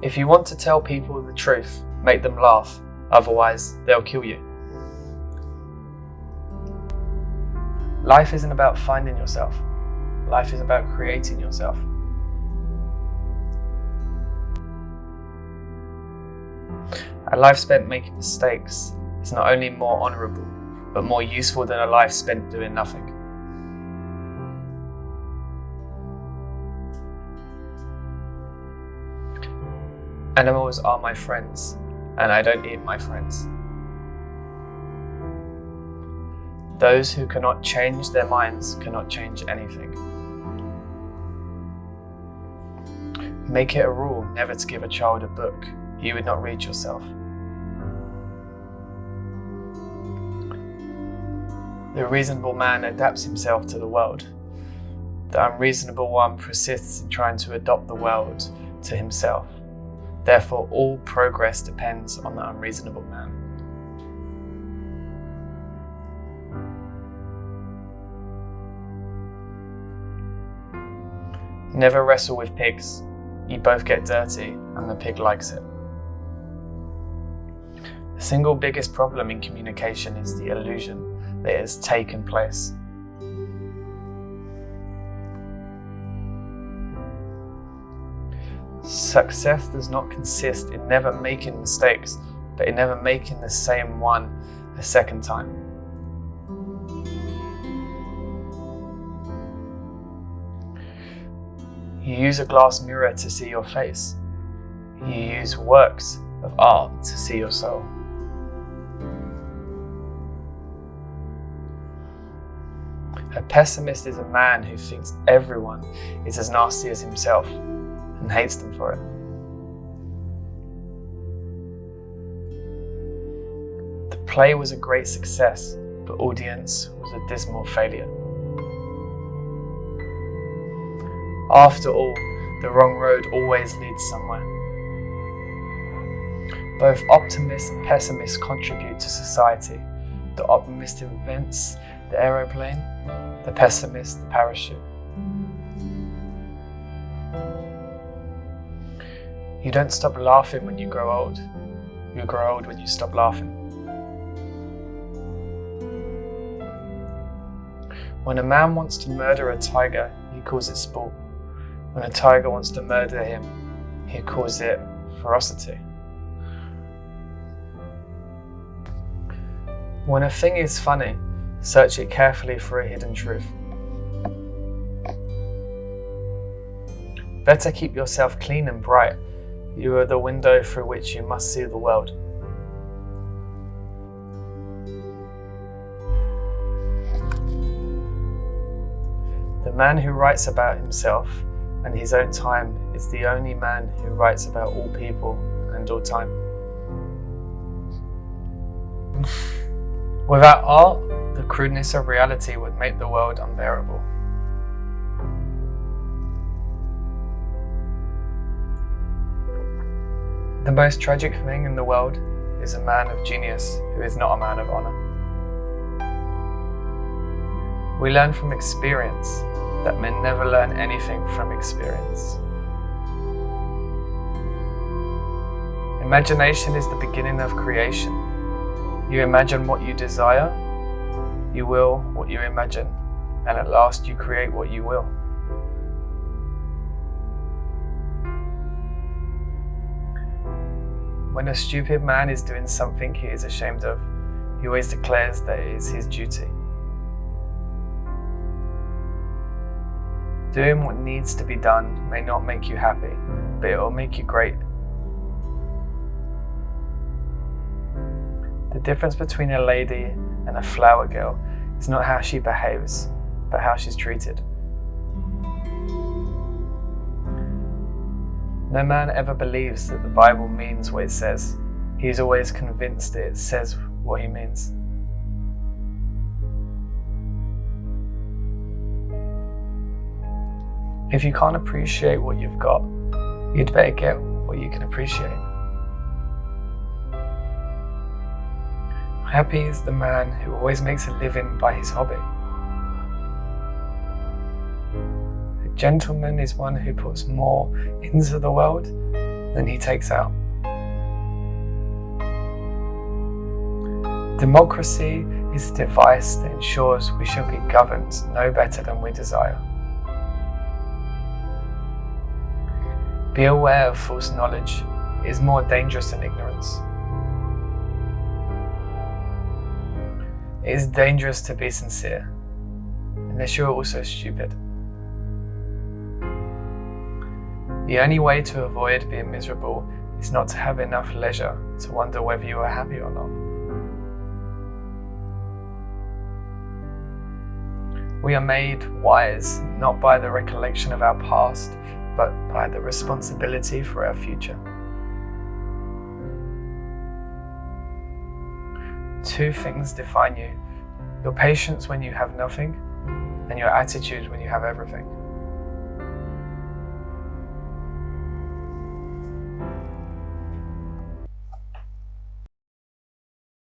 If you want to tell people the truth, make them laugh, otherwise they'll kill you. Life isn't about finding yourself. Life is about creating yourself. A life spent making mistakes is not only more honourable, but more useful than a life spent doing nothing. Animals are my friends, and I don't eat my friends. Those who cannot change their minds cannot change anything. Make it a rule never to give a child a book you would not read yourself. The reasonable man adapts himself to the world. The unreasonable one persists in trying to adopt the world to himself. Therefore, all progress depends on the unreasonable man. Never wrestle with pigs. You both get dirty and the pig likes it. The single biggest problem in communication is the illusion that it has taken place. Success does not consist in never making mistakes, but in never making the same one a second time. You use a glass mirror to see your face. You use works of art to see your soul. A pessimist is a man who thinks everyone is as nasty as himself and hates them for it. The play was a great success, but audience was a dismal failure. After all, the wrong road always leads somewhere. Both optimists and pessimists contribute to society. The optimist invents the aeroplane, the pessimist the parachute. You don't stop laughing when you grow old. You grow old when you stop laughing. When a man wants to murder a tiger, he calls it sport. When a tiger wants to murder him, he calls it ferocity. When a thing is funny, search it carefully for a hidden truth. Better keep yourself clean and bright. You are the window through which you must see the world. The man who writes about himself and his own time is the only man who writes about all people and all time. Without art, the crudeness of reality would make the world unbearable. The most tragic thing in the world is a man of genius who is not a man of honor. We learn from experience that men never learn anything from experience. Imagination is the beginning of creation. You imagine what you desire, you will what you imagine, and at last you create what you will. When a stupid man is doing something he is ashamed of, he always declares that it is his duty. Doing what needs to be done may not make you happy, but it will make you great. The difference between a lady and a flower girl is not how she behaves, but how she's treated. No man ever believes that the Bible means what it says. He is always convinced that it says what he means. If you can't appreciate what you've got, you'd better get what you can appreciate. Happy is the man who always makes a living by his hobby. A gentleman is one who puts more into the world than he takes out. Democracy is a device that ensures we shall be governed no better than we desire. Be aware of false knowledge. It is more dangerous than ignorance. It is dangerous to be sincere, unless you're also stupid. The only way to avoid being miserable is not to have enough leisure to wonder whether you are happy or not. We are made wise not by the recollection of our past, but by the responsibility for our future. Two things define you: your patience when you have nothing, and your attitude when you have everything.